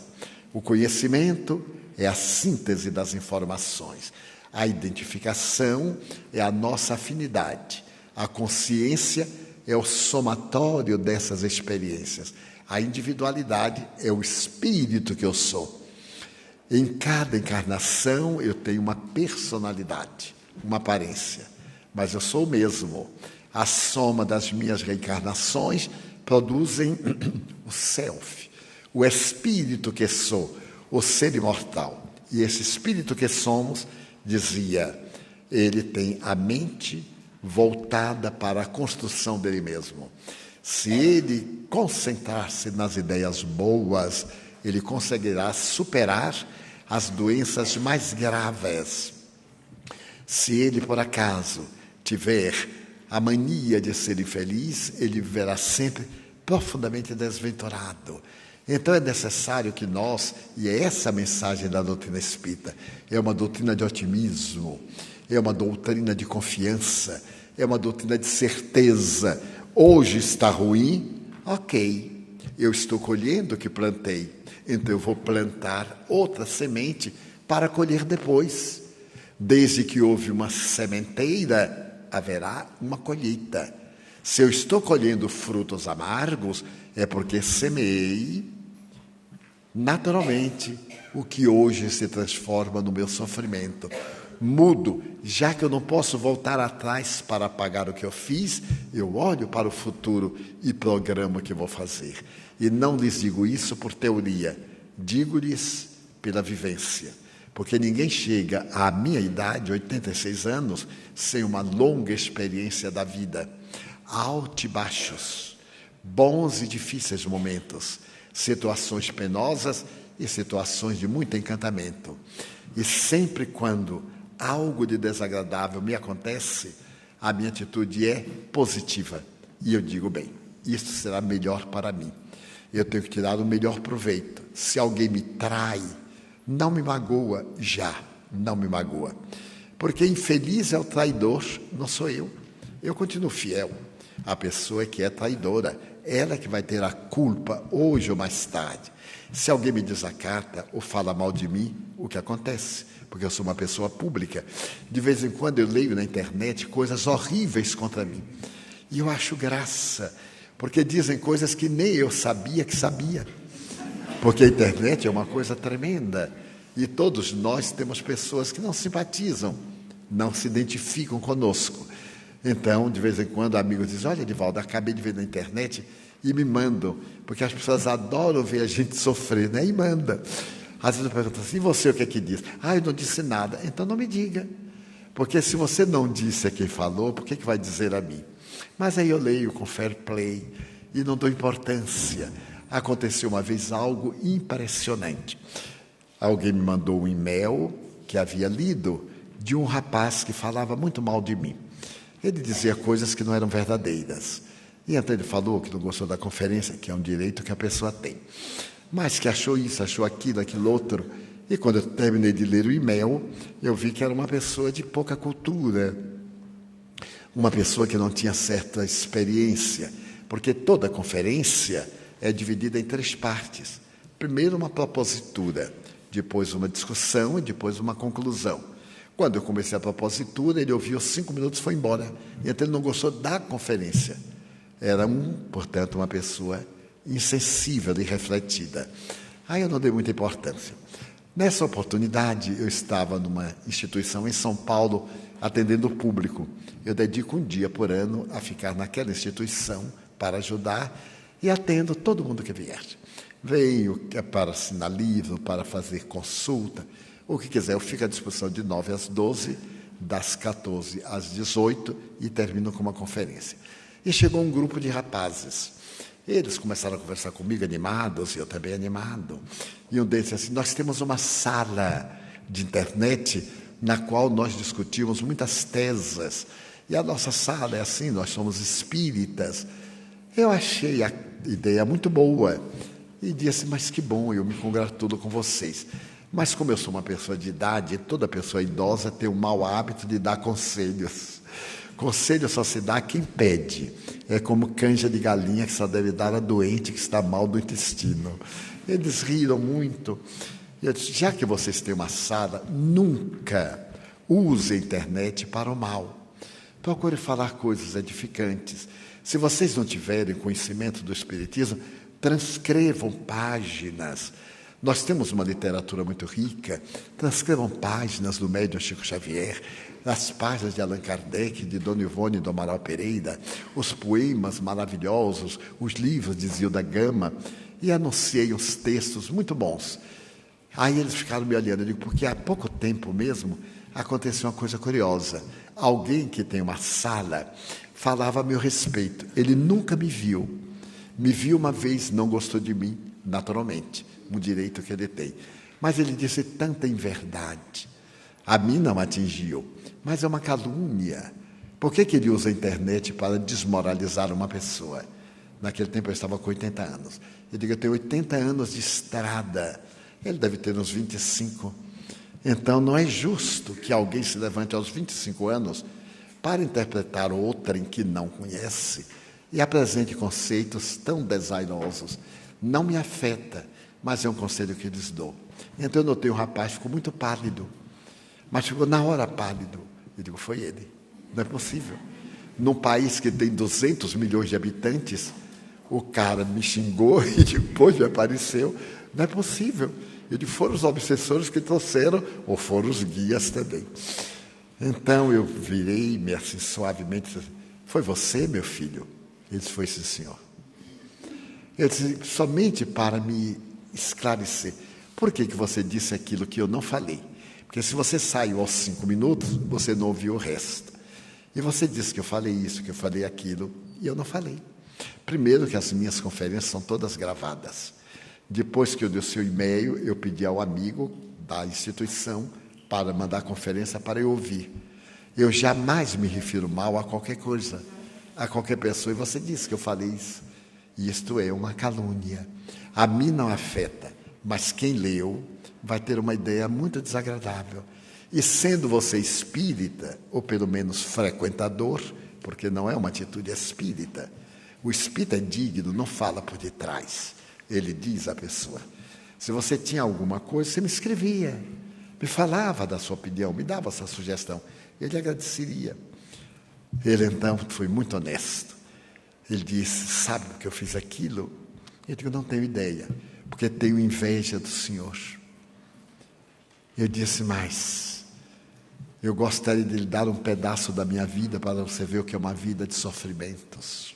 O conhecimento é a síntese das informações. A identificação é a nossa afinidade. A consciência é o somatório dessas experiências. A individualidade é o espírito que eu sou. Em cada encarnação eu tenho uma personalidade, uma aparência, mas eu sou o mesmo. A soma das minhas reencarnações produzem o self, o espírito que sou, o ser imortal. E esse espírito que somos, dizia, ele tem a mente voltada para a construção dele mesmo. Se ele concentrar-se nas ideias boas, ele conseguirá superar as doenças mais graves. Se ele, por acaso, tiver a mania de ser infeliz, ele viverá sempre profundamente desventurado. Então é necessário que nós, e é essa a mensagem da doutrina espírita, é uma doutrina de otimismo, é uma doutrina de confiança, é uma doutrina de certeza. Hoje está ruim, ok, eu estou colhendo o que plantei, então eu vou plantar outra semente para colher depois. Desde que houve uma sementeira, haverá uma colheita. Se eu estou colhendo frutos amargos, é porque semeei naturalmente o que hoje se transforma no meu sofrimento. Mudo, já que eu não posso voltar atrás para apagar o que eu fiz, eu olho para o futuro e programo o que vou fazer. E não lhes digo isso por teoria, digo-lhes pela vivência. Porque ninguém chega à minha idade, 86 anos, sem uma longa experiência da vida. Altos e baixos, bons e difíceis momentos, situações penosas e situações de muito encantamento. E sempre quando algo de desagradável me acontece, a minha atitude é positiva. E eu digo, bem, isso será melhor para mim. Eu tenho que tirar o melhor proveito. Se alguém me trai, não me magoa já, não me magoa. Porque infeliz é o traidor, não sou eu. Eu continuo fiel. A pessoa que é traidora, ela que vai ter a culpa hoje ou mais tarde. Se alguém me desacata ou fala mal de mim, o que acontece? Porque eu sou uma pessoa pública. De vez em quando eu leio na internet coisas horríveis contra mim. E eu acho graça, porque dizem coisas que nem eu sabia que sabia. Porque a internet é uma coisa tremenda. E todos nós temos pessoas que não simpatizam, não se identificam conosco. Então, de vez em quando, amigos dizem, olha, Edivaldo, acabei de ver na internet e me mandam, porque as pessoas adoram ver a gente sofrer, né? E manda. Às vezes eu pergunto assim, e você o que é que diz? Ah, eu não disse nada. Então não me diga. Porque se você não disse a quem falou, por que vai dizer a mim? Mas aí eu leio com fair play e não dou importância. Aconteceu uma vez algo impressionante. Alguém me mandou um e-mail que havia lido de um rapaz que falava muito mal de mim. Ele dizia coisas que não eram verdadeiras. E então ele falou que não gostou da conferência, que é um direito que a pessoa tem. Mas que achou isso, achou aquilo, aquilo outro. E quando eu terminei de ler o e-mail, eu vi que era uma pessoa de pouca cultura, uma pessoa que não tinha certa experiência, porque toda conferência é dividida em 3 partes. Primeiro uma propositura, depois uma discussão e depois uma conclusão. Quando eu comecei a propositura, ele ouviu 5 minutos e foi embora. Então ele não gostou da conferência. Era, portanto, uma pessoa insensível e refletida. Aí eu não dei muita importância. Nessa oportunidade, eu estava numa instituição em São Paulo, atendendo o público. Eu dedico um dia por ano a ficar naquela instituição para ajudar e atendo todo mundo que vier. Venho para assinar livro, para fazer consulta, o que quiser. Eu fico à disposição de 9 às 12, das 14 às 18 e termino com uma conferência. E chegou um grupo de rapazes. Eles começaram a conversar comigo, animados, e eu também animado. E um deles disse assim: nós temos uma sala de internet na qual nós discutimos muitas teses. E a nossa sala é assim, nós somos espíritas. Eu achei a ideia muito boa. E disse, mas que bom, eu me congratulo com vocês. Mas como eu sou uma pessoa de idade, toda pessoa idosa tem o mau hábito de dar conselhos. Conselho só se dá a quem pede. É como canja de galinha que só deve dar a doente que está mal do intestino. Eles riram muito. Eu disse, já que vocês têm uma sala, nunca use a internet para o mal. Procure falar coisas edificantes. Se vocês não tiverem conhecimento do Espiritismo, transcrevam páginas. Nós temos uma literatura muito rica. Transcrevam páginas do médium Chico Xavier, as páginas de Allan Kardec, de Dona Ivone do Amaral Pereira, os poemas maravilhosos, os livros de Zilda Gama, e anunciei uns textos muito bons. Aí eles ficaram me olhando, eu digo, porque há pouco tempo mesmo aconteceu uma coisa curiosa. Alguém que tem uma sala falava a meu respeito. Ele nunca me viu uma vez, não gostou de mim, naturalmente, um direito que ele tem. Mas ele disse tanta inverdade. A mim não atingiu, mas é uma calúnia. Por que ele usa a internet para desmoralizar uma pessoa? Naquele tempo eu estava com 80 anos. Eu digo, eu tenho 80 anos de estrada. Ele deve ter uns 25. Então não é justo que alguém se levante aos 25 anos para interpretar outrem que não conhece e apresente conceitos tão desairosos. Não me afeta, mas é um conselho que lhes dou. Então eu notei um rapaz, ficou muito pálido, mas ficou na hora pálido. Eu digo, foi ele. Não é possível. Num país que tem 200 milhões de habitantes, o cara me xingou e depois me apareceu. Não é possível. Eu digo, foram os obsessores que trouxeram, ou foram os guias também. Então eu virei-me assim suavemente, disse, foi você, meu filho? Ele disse, foi sim, senhor. Eu disse, somente para me esclarecer, por que você disse aquilo que eu não falei? Porque se você saiu aos 5 minutos, você não ouviu o resto. E você disse que eu falei isso, que eu falei aquilo, e eu não falei. Primeiro que as minhas conferências são todas gravadas. Depois que eu dei o seu e-mail, eu pedi ao amigo da instituição para mandar a conferência para eu ouvir. Eu jamais me refiro mal a qualquer coisa, a qualquer pessoa. E você disse que eu falei isso. E isto é uma calúnia. A mim não afeta, mas quem leu vai ter uma ideia muito desagradável. E sendo você espírita, ou pelo menos frequentador, porque não é uma atitude espírita, o espírita é digno, não fala por detrás. Ele diz à pessoa, se você tinha alguma coisa, você me escrevia, me falava da sua opinião, me dava essa sugestão. Ele agradeceria. Ele, então, foi muito honesto. Ele disse, sabe por que eu fiz aquilo? Eu digo, não tenho ideia, porque tenho inveja do senhor. Eu disse, mas eu gostaria de lhe dar um pedaço da minha vida para você ver o que é uma vida de sofrimentos,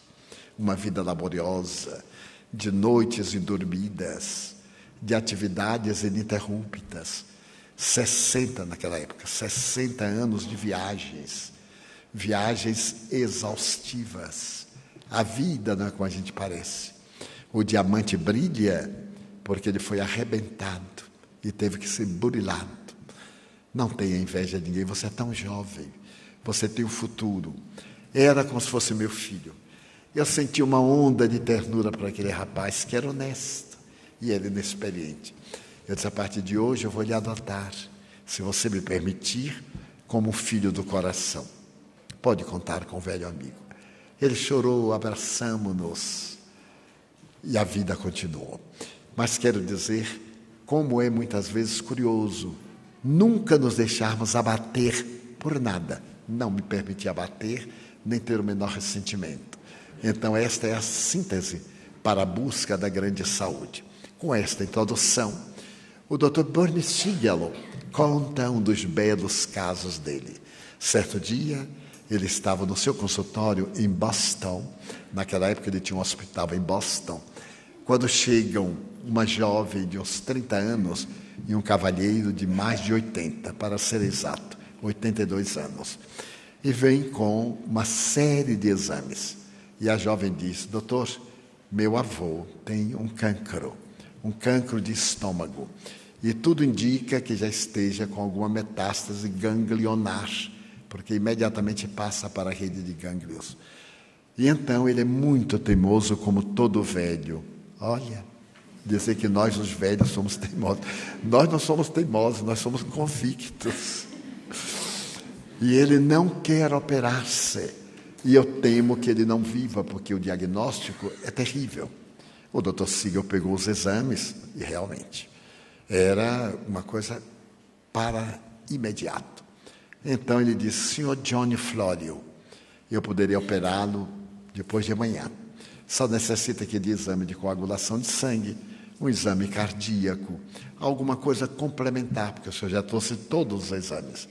uma vida laboriosa, de noites indormidas, de atividades ininterruptas, 60 naquela época, 60 anos de viagens exaustivas. A vida não é como a gente parece. O diamante brilha porque ele foi arrebentado e teve que ser burilado. Não tenha inveja de ninguém, você é tão jovem, você tem um futuro. Era como se fosse meu filho. Eu senti uma onda de ternura para aquele rapaz que era honesto e era inexperiente. Eu disse, a partir de hoje eu vou lhe adotar, se você me permitir, como um filho do coração. Pode contar com o velho amigo. Ele chorou, abraçamo-nos e a vida continuou. Mas quero dizer, como é muitas vezes curioso, nunca nos deixarmos abater por nada. Não me permitir abater, nem ter o menor ressentimento. Então esta é a síntese para a busca da grande saúde. Com esta introdução, o Dr. Bernie Siegel conta um dos belos casos dele. Certo dia, ele estava no seu consultório em Boston. Naquela época ele tinha um hospital em Boston. Quando chegam uma jovem de uns 30 anos e um cavalheiro de mais de 80, para ser exato, 82 anos. E vem com uma série de exames. E a jovem diz, doutor, meu avô tem um cancro de estômago. E tudo indica que já esteja com alguma metástase ganglionar, porque imediatamente passa para a rede de gânglios. E então ele é muito teimoso, como todo velho. Olha, dizer que nós, os velhos, somos teimosos. Nós não somos teimosos, nós somos convictos. E ele não quer operar-se. E eu temo que ele não viva, porque o diagnóstico é terrível. O Dr. Siegel pegou os exames e realmente era uma coisa para imediato. Então ele disse, senhor Johnny Florio, eu poderia operá-lo depois de amanhã. Só necessita aqui de exame de coagulação de sangue, um exame cardíaco, alguma coisa complementar, porque o senhor já trouxe todos os exames.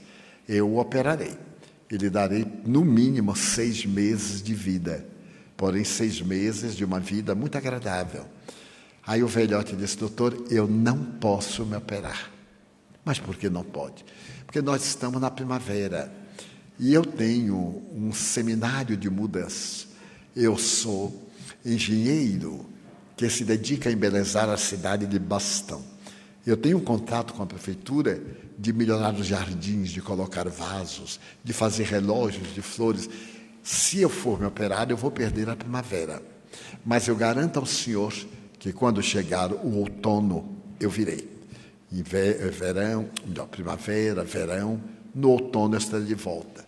Eu o operarei e lhe darei, no mínimo, 6 meses de vida. Porém, 6 meses de uma vida muito agradável. Aí o velhote disse, doutor, eu não posso me operar. Mas por que não pode? Porque nós estamos na primavera e eu tenho um seminário de mudas. Eu sou engenheiro que se dedica a embelezar a cidade de Boston. Eu tenho um contato com a prefeitura de melhorar os jardins, de colocar vasos, de fazer relógios de flores. Se eu for me operar, eu vou perder a primavera. Mas eu garanto ao senhor que quando chegar o outono, eu virei. Em verão, primavera, verão, no outono eu estarei de volta.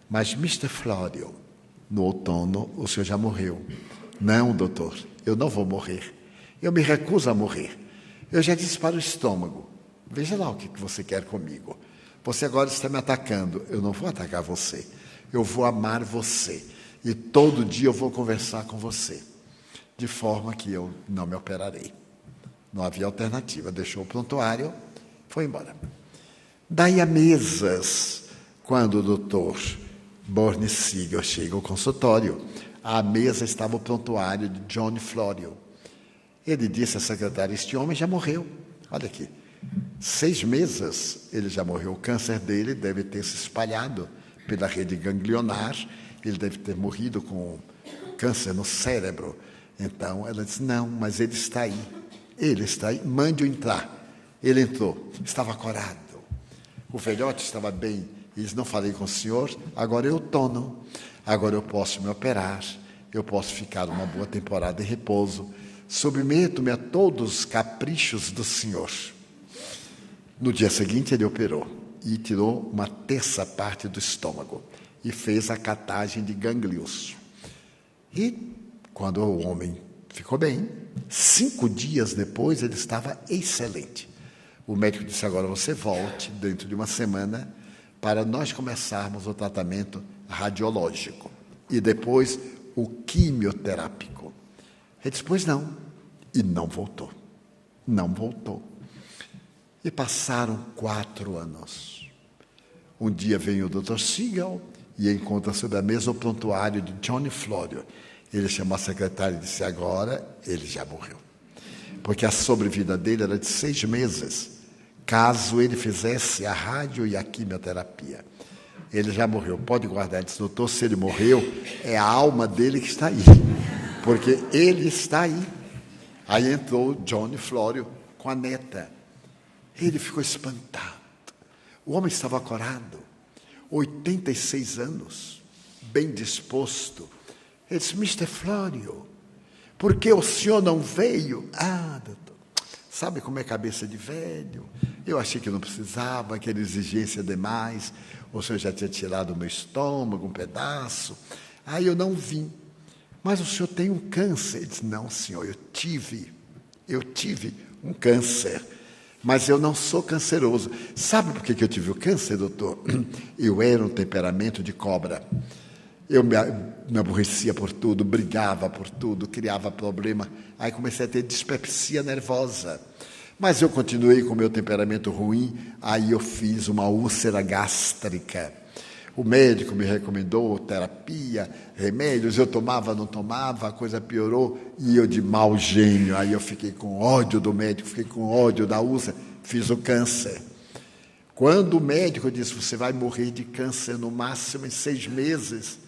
Mas, Mr. Florio, no outono o senhor já morreu. Não, doutor, eu não vou morrer. Eu me recuso a morrer. Eu já disse para o estômago, veja lá o que você quer comigo. Você agora está me atacando. Eu não vou atacar você. Eu vou amar você. E todo dia eu vou conversar com você. De forma que eu não me operarei. Não havia alternativa. Deixou o prontuário, foi embora. Daí a meses, quando o doutor Bernie Siegel chega ao consultório, à mesa estava o prontuário de Johnny Florio. Ele disse à secretária, este homem já morreu. Olha aqui, 6 meses ele já morreu. O câncer dele deve ter se espalhado pela rede ganglionar. Ele deve ter morrido com câncer no cérebro. Então ela disse, não, mas ele está aí. Ele está aí, mande-o entrar. Ele entrou, estava corado. O velhote estava bem. Ele disse, não falei com o senhor, agora é outono. Agora eu posso me operar, eu posso ficar uma boa temporada em repouso. Submeto-me a todos os caprichos do senhor. No dia seguinte ele operou e tirou uma terça parte do estômago e fez a catagem de gânglios. E quando o homem ficou bem, 5 dias depois ele estava excelente. O médico disse, agora você volte dentro de uma semana para nós começarmos o tratamento radiológico e depois o quimioterápico. Ele disse, pois não. E não voltou. Não voltou. E passaram 4 anos. Um dia vem o Dr. Siegel e encontra sobre a mesa o prontuário de Johnny Florio. Ele chamou a secretária e disse, agora ele já morreu. Porque a sobrevida dele era de 6 meses, caso ele fizesse a rádio e a quimioterapia. Ele já morreu, pode guardar. Ele disse, doutor, se ele morreu, é a alma dele que está aí, porque ele está aí. Aí entrou Johnny Florio com a neta. Ele ficou espantado. O homem estava corado, 86 anos, bem disposto. Ele disse, Mr. Florio, por que o senhor não veio? Ah, doutor, Sabe como é cabeça de velho? Eu achei que não precisava, que era exigência demais. O senhor já tinha tirado o meu estômago, um pedaço. Aí eu não vim. Mas o senhor tem um câncer. Ele disse, não, senhor, eu tive um câncer. Mas eu não sou canceroso. Sabe por que eu tive o câncer, doutor? Eu era um temperamento de cobra. Eu me aborrecia por tudo, brigava por tudo, criava problema. Aí comecei a ter dispepsia nervosa. Mas eu continuei com o meu temperamento ruim, aí eu fiz uma úlcera gástrica. O médico me recomendou terapia, remédios, eu tomava, não tomava, a coisa piorou, e eu de mau gênio. Aí eu fiquei com ódio do médico, fiquei com ódio da úlcera, fiz o câncer. Quando o médico disse, você vai morrer de câncer no máximo em 6 meses,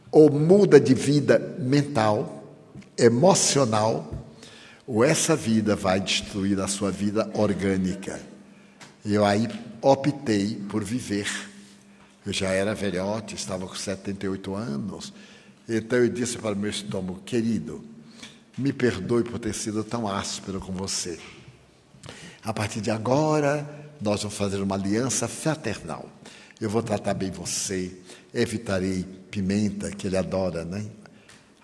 ou muda de vida mental, emocional, ou essa vida vai destruir a sua vida orgânica. Eu aí optei por viver. Eu já era velhote, estava com 78 anos. Então eu disse para o meu estômago, querido, me perdoe por ter sido tão áspero com você. A partir de agora, nós vamos fazer uma aliança fraternal. Eu vou tratar bem você, evitarei pimenta, que ele adora, né?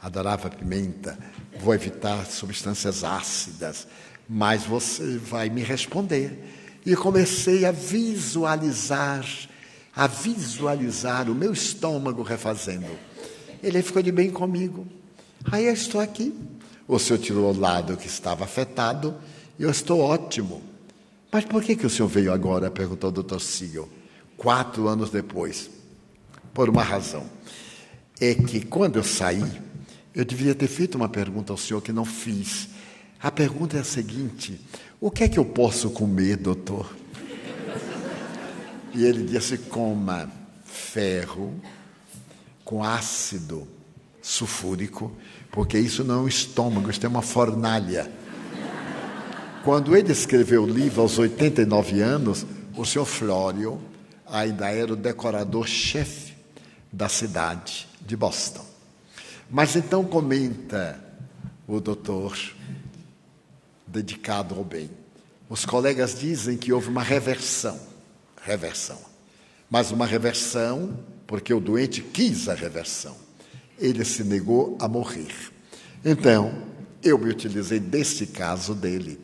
Adorava pimenta. Vou evitar substâncias ácidas, mas você vai me responder. E comecei a visualizar o meu estômago refazendo. Ele ficou de bem comigo. Aí eu estou aqui. O senhor tirou o lado que estava afetado e eu estou ótimo. Mas por que o senhor veio agora? Perguntou o doutor Siegel, 4 anos depois. Por uma razão. É que quando eu saí, eu deveria ter feito uma pergunta ao senhor que não fiz. A pergunta é a seguinte, o que é que eu posso comer, doutor? E ele disse, coma ferro com ácido sulfúrico, porque isso não é um estômago, isso é uma fornalha. Quando ele escreveu o livro aos 89 anos, o senhor Flório ainda era o decorador-chefe da cidade de Boston. Mas então comenta o doutor, dedicado ao bem. Os colegas dizem que houve uma reversão, mas uma reversão porque o doente quis a reversão. Ele se negou a morrer. Então, eu me utilizei desse caso dele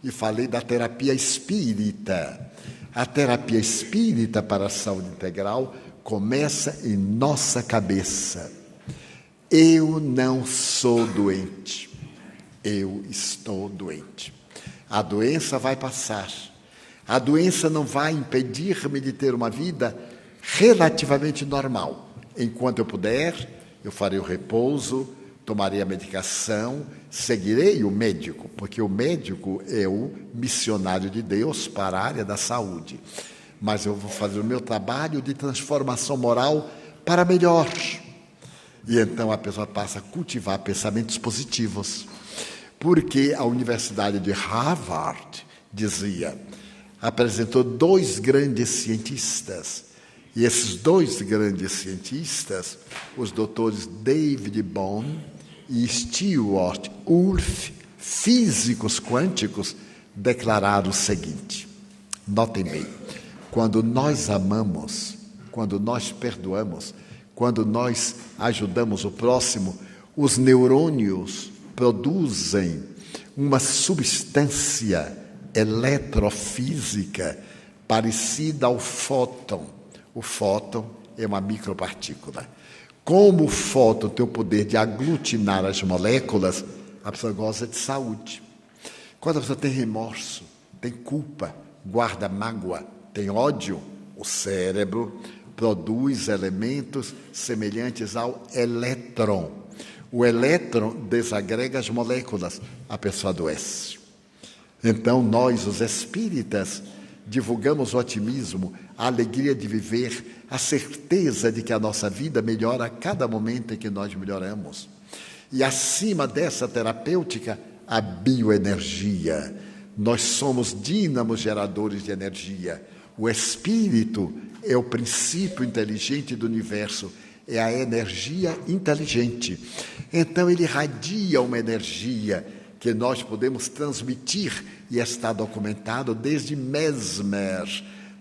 e falei da terapia espírita. A terapia espírita para a saúde integral começa em nossa cabeça. Eu não sou doente, eu estou doente. A doença vai passar. A doença não vai impedir-me de ter uma vida relativamente normal. Enquanto eu puder, eu farei o repouso, tomarei a medicação, seguirei o médico, porque o médico é o missionário de Deus para a área da saúde. Mas eu vou fazer o meu trabalho de transformação moral para melhor. E então a pessoa passa a cultivar pensamentos positivos. Porque a Universidade de Harvard apresentou 2 grandes cientistas. E esses 2 grandes cientistas, os doutores David Bohm e Stewart Wolf, físicos quânticos, declararam o seguinte, notem bem, quando nós amamos, quando nós perdoamos, quando nós ajudamos o próximo, os neurônios produzem uma substância eletrofísica parecida ao fóton. O fóton é uma micropartícula. Como o fóton tem o poder de aglutinar as moléculas, a pessoa goza de saúde. Quando a pessoa tem remorso, tem culpa, guarda mágoa, tem ódio, o cérebro produz elementos semelhantes ao elétron. O elétron desagrega as moléculas, a pessoa adoece. Então, nós, os espíritas, divulgamos o otimismo, a alegria de viver, a certeza de que a nossa vida melhora a cada momento em que nós melhoramos. E acima dessa terapêutica, a bioenergia. Nós somos dínamos geradores de energia. O espírito é o princípio inteligente do universo, é a energia inteligente. Então ele irradia uma energia que nós podemos transmitir, e está documentado desde Mesmer,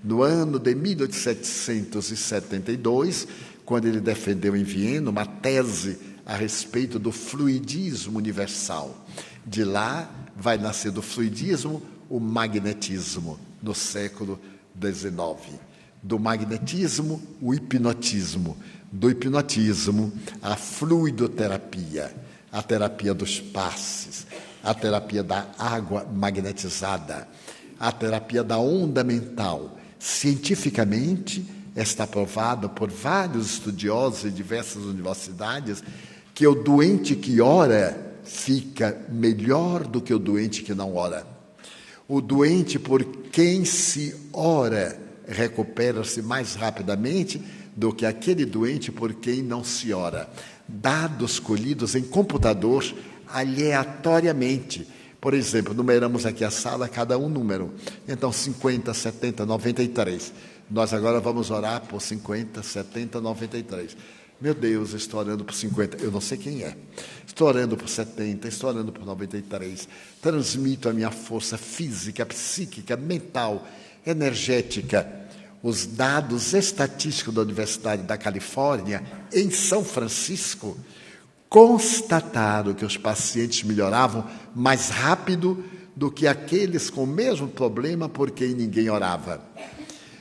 no ano de 1772, quando ele defendeu em Viena uma tese a respeito do fluidismo universal. De lá vai nascer do fluidismo o magnetismo, no século XIX. Do magnetismo, o hipnotismo. Do hipnotismo, a fluidoterapia, a terapia dos passes, a terapia da água magnetizada, a terapia da onda mental. Cientificamente, está provado por vários estudiosos em diversas universidades que o doente que ora fica melhor do que o doente que não ora. O doente por quem se ora recupera-se mais rapidamente do que aquele doente por quem não se ora. Dados colhidos em computador aleatoriamente. Por exemplo, numeramos aqui a sala, cada um número. Então, 50, 70, 93. Nós agora vamos orar por 50, 70, 93. Meu Deus, estou orando por 50. Eu não sei quem é. Estou orando por 70, estou orando por 93. Transmito a minha força física, psíquica, mental, energética. Os dados estatísticos da Universidade da Califórnia, em São Francisco, constataram que os pacientes melhoravam mais rápido do que aqueles com o mesmo problema por quem ninguém orava.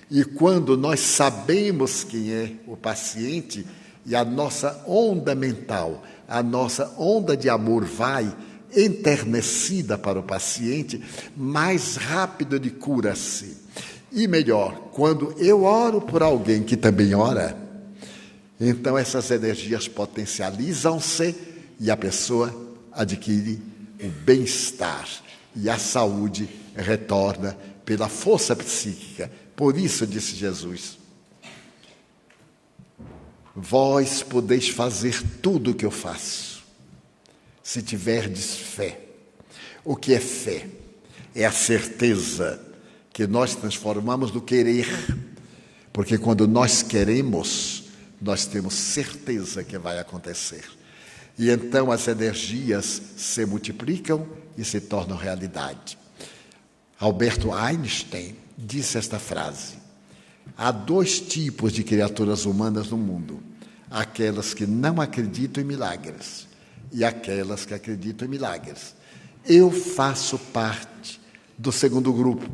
E quando nós sabemos quem é o paciente e a nossa onda mental, a nossa onda de amor vai enternecida para o paciente, mais rápido ele cura-se. E melhor, quando eu oro por alguém que também ora, então essas energias potencializam-se e a pessoa adquire o bem-estar e a saúde retorna pela força psíquica. Por isso disse Jesus: vós podeis fazer tudo o que eu faço, se tiverdes fé. O que é fé? É a certeza que nós transformamos no querer, porque quando nós queremos, nós temos certeza que vai acontecer. E então as energias se multiplicam e se tornam realidade. Albert Einstein disse esta frase: há dois tipos de criaturas humanas no mundo: aquelas que não acreditam em milagres e aquelas que acreditam em milagres. Eu faço parte do segundo grupo.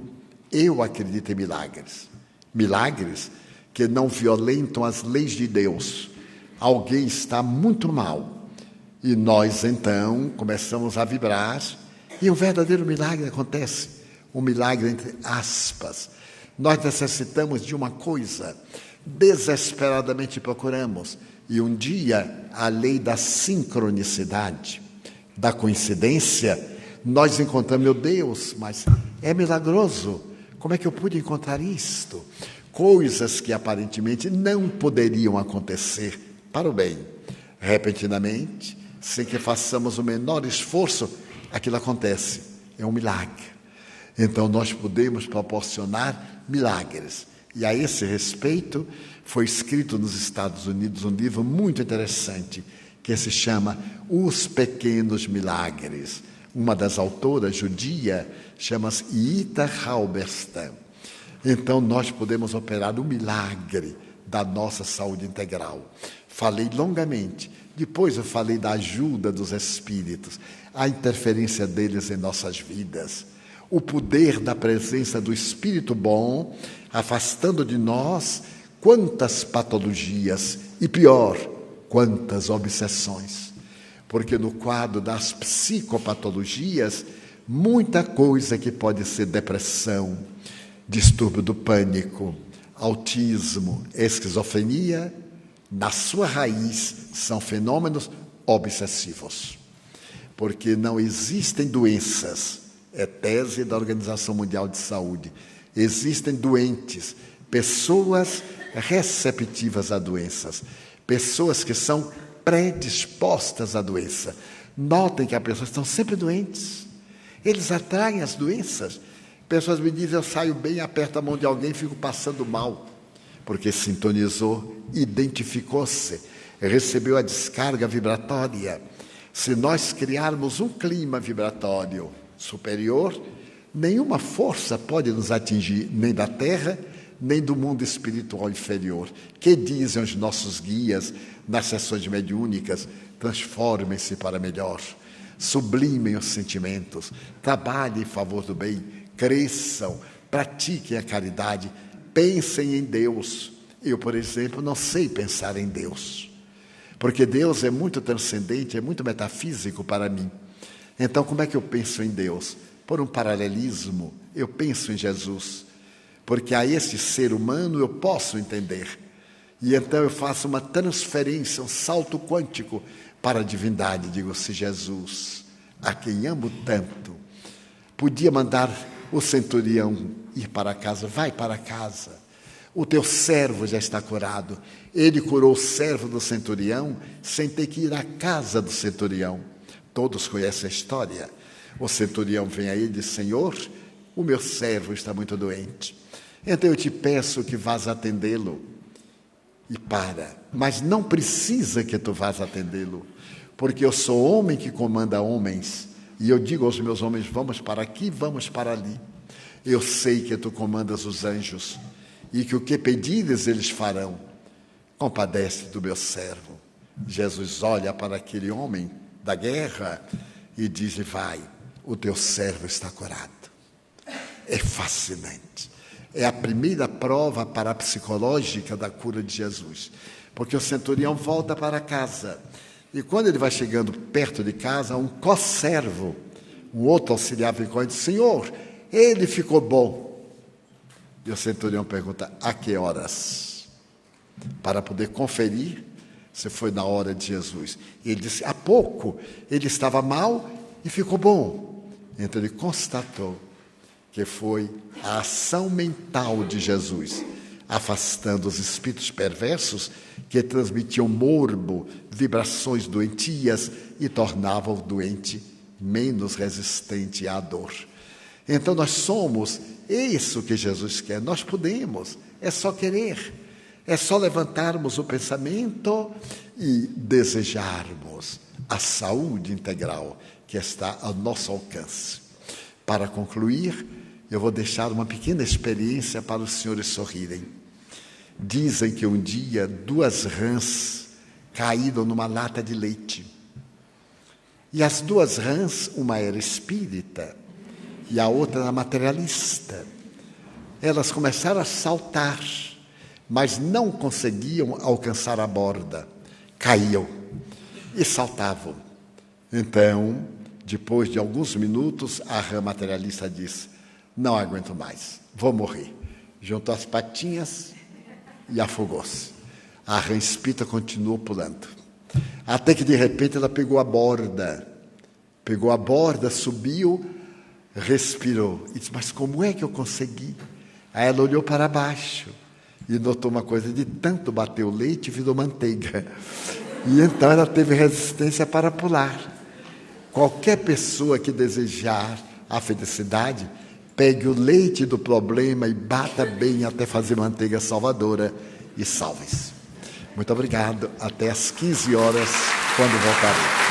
Eu acredito em milagres. Milagres que não violentam as leis de Deus. Alguém está muito mal e nós, então, começamos a vibrar e um verdadeiro milagre acontece. Um milagre entre aspas. Nós necessitamos de uma coisa, desesperadamente procuramos, e um dia a lei da sincronicidade, da coincidência, nós encontramos, meu Deus, mas é milagroso, como é que eu pude encontrar isto? Coisas que aparentemente não poderiam acontecer para o bem. Repentinamente, sem que façamos o menor esforço, aquilo acontece, é um milagre. Então, nós podemos proporcionar milagres. E a esse respeito, foi escrito nos Estados Unidos um livro muito interessante, que se chama Os Pequenos Milagres. Uma das autoras, judia, chama-se Ita Halberstam. Então, nós podemos operar o milagre da nossa saúde integral. Falei longamente. Depois eu falei da ajuda dos espíritos, a interferência deles em nossas vidas. O poder da presença do Espírito bom, afastando de nós quantas patologias e, pior, quantas obsessões. Porque no quadro das psicopatologias, muita coisa que pode ser depressão, distúrbio do pânico, autismo, esquizofrenia, na sua raiz são fenômenos obsessivos. Porque não existem doenças. É tese da Organização Mundial de Saúde. Existem doentes, pessoas receptivas a doenças, pessoas que são predispostas à doença. Notem que as pessoas estão sempre doentes. Eles atraem as doenças. Pessoas me dizem, eu saio bem, aperto a mão de alguém e fico passando mal. Porque sintonizou, identificou-se, recebeu a descarga vibratória. Se nós criarmos um clima vibratório superior, nenhuma força pode nos atingir, nem da terra, nem do mundo espiritual inferior. Que dizem os nossos guias nas sessões mediúnicas? Transformem-se para melhor, sublimem os sentimentos, trabalhem em favor do bem, cresçam, pratiquem a caridade, pensem em Deus. Eu, por exemplo, não sei pensar em Deus, porque Deus é muito transcendente, é muito metafísico para mim. Então, como é que eu penso em Deus? Por um paralelismo, eu penso em Jesus, porque a esse ser humano eu posso entender. E então eu faço uma transferência, um salto quântico para a divindade. Digo, se Jesus, a quem amo tanto, podia mandar o centurião ir para casa, vai para casa. O teu servo já está curado. Ele curou o servo do centurião sem ter que ir à casa do centurião. Todos conhecem a história. O centurião vem a ele e diz, Senhor, o meu servo está muito doente. Então eu te peço que vás atendê-lo. E para. Mas não precisa que tu vás atendê-lo, porque eu sou homem que comanda homens. E eu digo aos meus homens, vamos para aqui, vamos para ali. Eu sei que tu comandas os anjos e que o que pedires eles farão. Compadece do meu servo. Jesus olha para aquele homem da guerra e diz, vai, o teu servo está curado. É fascinante. É a primeira prova parapsicológica da cura de Jesus. Porque o centurião volta para casa. E quando ele vai chegando perto de casa, um co-servo, um outro auxiliar vem com ele, Senhor, ele ficou bom. E o centurião pergunta, a que horas? Para poder conferir se foi na hora de Jesus. E ele disse, há pouco ele estava mal e ficou bom. Então ele constatou que foi a ação mental de Jesus, afastando os espíritos perversos que transmitiam morbo, vibrações doentias e tornavam o doente menos resistente à dor. Então nós somos isso que Jesus quer, nós podemos, é só querer, é só levantarmos o pensamento e desejarmos a saúde integral que está ao nosso alcance. Para concluir, eu vou deixar uma pequena experiência para os senhores sorrirem. Dizem que um dia 2 rãs caíram numa lata de leite. E as 2 rãs, uma era espírita e a outra era materialista. Elas começaram a saltar, mas não conseguiam alcançar a borda. Caíam e saltavam. Então, depois de alguns minutos, a rã materialista disse, não aguento mais, vou morrer. Juntou as patinhas e afogou-se. A rã espírita continuou pulando. Até que, de repente, ela pegou a borda, subiu, respirou. E disse, mas como é que eu consegui? Aí ela olhou para baixo e notou uma coisa, de tanto bater o leite, virou manteiga. E então ela teve resistência para pular. Qualquer pessoa que desejar a felicidade, pegue o leite do problema e bata bem até fazer manteiga salvadora e salve-se. Muito obrigado. Até às 15 horas, quando voltarei.